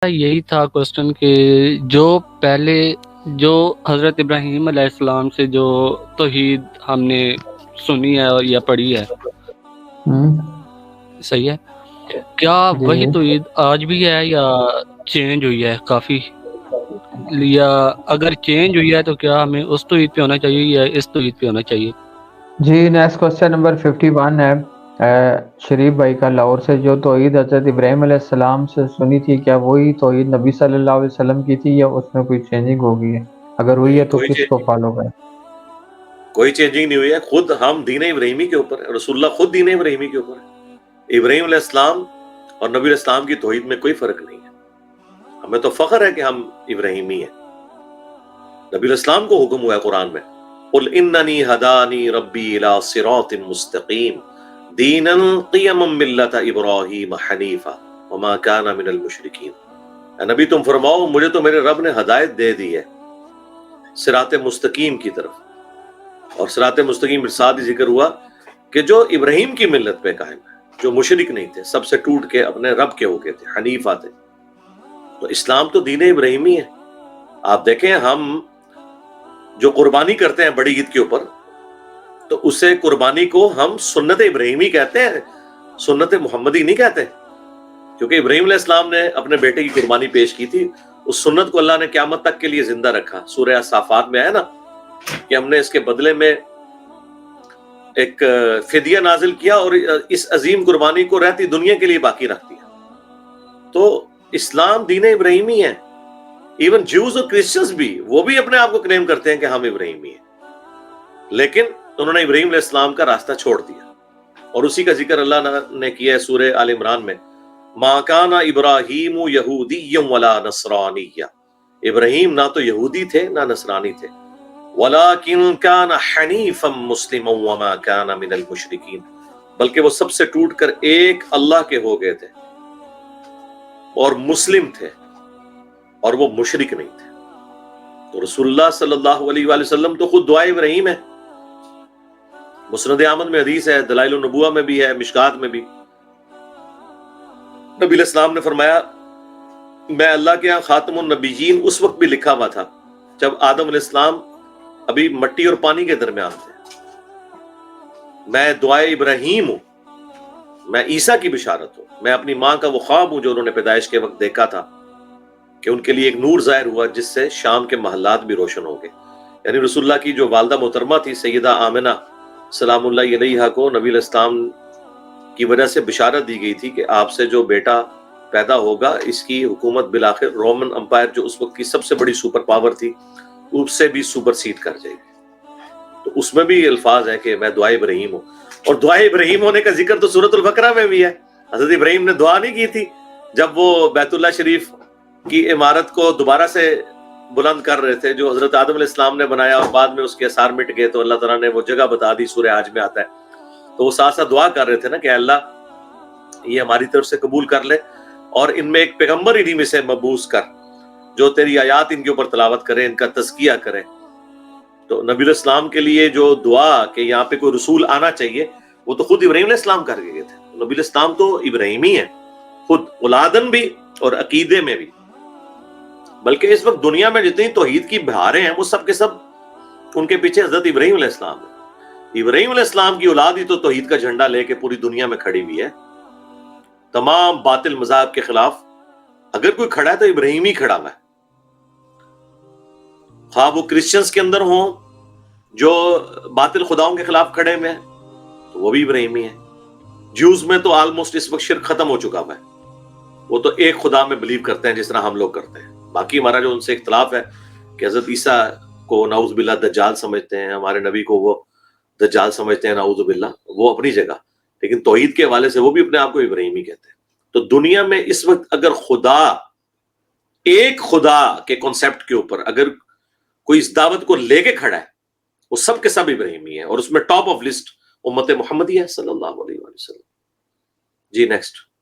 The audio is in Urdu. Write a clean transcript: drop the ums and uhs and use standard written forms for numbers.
یہی تھا کوشچن کہ جو پہلے جو حضرت ابراہیم علیہ السلام سے جو توحید ہم نے سنی ہے اور یا پڑھی ہے، صحیح ہے، کیا وہی جی توحید آج بھی ہے یا چینج ہوئی ہے کافی؟ یا اگر چینج ہوئی ہے تو کیا ہمیں اس توحید پہ ہونا چاہیے یا اس توحید پہ ہونا چاہیے؟ جی نیکسٹ کوشچن نمبر 51 ہے شریف بھائی کا لاہور سے، جو توحید حضرت ابراہیم علیہ السلام سے سنی تھی کیا وہی توحید نبی صلی اللہ علیہ وسلم کی تھی یا اس میں کوئی چینجنگ ہو گئی ہے؟ اگر ہوئی ہے تو کس کو فالو کریں؟ کوئی چینجنگ نہیں ہوئی ہے، خود ہم دین ابراہیمی کے اوپر ہے، رسول اللہ خود دین ابراہیمی کے اوپر ہے۔ ابراہیم علیہ السلام اور نبی علیہ السلام کی توحید میں کوئی فرق نہیں ہے، ہمیں تو فخر ہے کہ ہم ابراہیمی ہیں۔ نبی علیہ السلام کو حکم ہوا ہے قرآن میں، قل اننی ہدانی ربی الی صراط مستقیم دینا قیما ملۃ ابراہیم حنیفا وما کان من المشرکین۔ اے نبی تم فرماؤ مجھے تو میرے رب نے ہدایت دے دی ہے صراط مستقیم کی طرف، اور صراط مستقیم ساتھ ہی ذکر ہوا کہ جو ابراہیم کی ملت پہ قائم ہے، جو مشرک نہیں تھے، سب سے ٹوٹ کے اپنے رب کے ہو گئے تھے، حنیفہ تھے۔ تو اسلام تو دین ابراہیمی ہے۔ آپ دیکھیں ہم جو قربانی کرتے ہیں بڑی عید کے اوپر، تو اسے قربانی کو ہم سنت ابراہیمی کہتے ہیں، سنت محمدی نہیں کہتے، کیونکہ ابراہیم علیہ السلام نے اپنے بیٹے کی قربانی پیش کی تھی، اس سنت کو اللہ نے قیامت تک کے لیے زندہ رکھا۔ سورہ صافات میں ہے نا کہ ہم نے اس کے بدلے میں ایک فدیہ نازل کیا اور اس عظیم قربانی کو رہتی دنیا کے لیے باقی رکھ دیا۔ تو اسلام دین ابراہیمی ہے۔ ایون جیوز اور کرسچنز بھی، وہ بھی اپنے آپ کو کلیم کرتے ہیں کہ ہم ابراہیمی ہیں، لیکن انہوں نے ابراہیم علیہ السلام کا راستہ چھوڑ دیا، اور اسی کا ذکر اللہ نے کیا ہے سورہ آل عمران میں، ما کان ابراہیم یہودی ولا نصرانی۔ ابراہیم نہ تو یہودی تھے نہ نصرانی تھے، وَلَٰكِن كَانَ حَنِيفًا مُسْلِمًا وَمَا كَانَ مِنَ الْمُشْرِكِينَ، بلکہ وہ سب سے ٹوٹ کر ایک اللہ کے ہو گئے تھے اور مسلم تھے، اور وہ مشرک نہیں تھے۔ تو رسول اللہ صلی اللہ علیہ وآلہ وسلم تو خود دعائے ابراہیم ہے، مسند احمد میں حدیث ہے، دلائل النبوہ میں بھی ہے، مشکات میں بھی۔ نبی علیہ السلام نے فرمایا میں اللہ کے ہاں خاتم النبیین اس وقت بھی لکھا ہوا تھا جب آدم علیہ السلام ابھی مٹی اور پانی کے درمیان تھے۔ میں دعائے ابراہیم ہوں، میں عیسیٰ کی بشارت ہوں، میں اپنی ماں کا وہ خواب ہوں جو انہوں نے پیدائش کے وقت دیکھا تھا کہ ان کے لیے ایک نور ظاہر ہوا جس سے شام کے محلات بھی روشن ہو گئے۔ یعنی رسول اللہ کی جو والدہ محترمہ تھی سیدہ آمنہ سلام اللہ علیہا کو نبی علیہ السلام کی وجہ سے بشارت دی گئی تھی کہ آپ سے جو بیٹا پیدا ہوگا اس کی حکومت بالآخر رومن امپائر جو اس وقت کی سب سے بڑی سپر پاور تھی اس سے بھی سپر سیڈ کر جائے گی۔ تو اس میں بھی الفاظ ہیں کہ میں دعائے ابراہیم ہوں، اور دعائے ابراہیم ہونے کا ذکر تو سورۃ البقرہ میں بھی ہے۔ حضرت ابراہیم نے دعا نہیں کی تھی جب وہ بیت اللہ شریف کی عمارت کو دوبارہ سے بلند کر رہے تھے جو حضرت آدم علیہ السلام نے بنایا، اور بعد میں اس کے آثار مٹ گئے تو اللہ تعالیٰ نے وہ جگہ بتا دی، سورہ حج میں آتا ہے۔ تو وہ ساتھ ساتھ دعا کر رہے تھے نا کہ اللہ یہ ہماری طرف سے قبول کر لے، اور ان میں ایک پیغمبر انہی میں سے مبعوث کر جو تیری آیات ان کے اوپر تلاوت کرے، ان کا تزکیہ کرے۔ تو نبی علیہ السلام کے لیے جو دعا کہ یہاں پہ کوئی رسول آنا چاہیے، وہ تو خود ابراہیم علیہ السلام کر کے گئے تھے۔ نبی علیہ السلام تو ابراہیمی ہیں خود، اولادن بھی اور عقیدے میں بھی۔ بلکہ اس وقت دنیا میں جتنی توحید کی بہاریں ہیں وہ سب کے سب ان کے پیچھے حضرت ابراہیم علیہ السلام ہے۔ ابراہیم علیہ السلام کی اولاد ہی تو توحید کا جھنڈا لے کے پوری دنیا میں کھڑی ہوئی ہے، تمام باطل مذاہب کے خلاف اگر کوئی کھڑا ہے تو ابراہیم ہی کھڑا ہوا ہے، خواہ وہ کرسچنز کے اندر ہوں جو باطل خداؤں کے خلاف کھڑے ہوئے ہیں تو وہ بھی ابراہیمی ہے۔ جیوز میں تو آلموسٹ اس وقت شرک ختم ہو چکا ہوا ہے، وہ تو ایک خدا میں بلیو کرتے ہیں جس طرح ہم لوگ کرتے ہیں۔ باقی ہمارا جو ان سے اختلاف ہے کہ حضرت عیسیٰ کو نعوذ باللہ دجال سمجھتے ہیں، ہمارے نبی کو وہ دجال سمجھتے ہیں نعوذ باللہ، وہ اپنی جگہ، لیکن توحید کے حوالے سے وہ بھی اپنے آپ کو ابراہیمی کہتے ہیں۔ تو دنیا میں اس وقت اگر خدا، ایک خدا کے کنسپٹ کے اوپر اگر کوئی اس دعوت کو لے کے کھڑا ہے، وہ سب کے سب ابراہیمی ہیں، اور اس میں ٹاپ آف لسٹ امت محمدی ہے صلی اللہ علیہ وسلم۔ جی نیکسٹ۔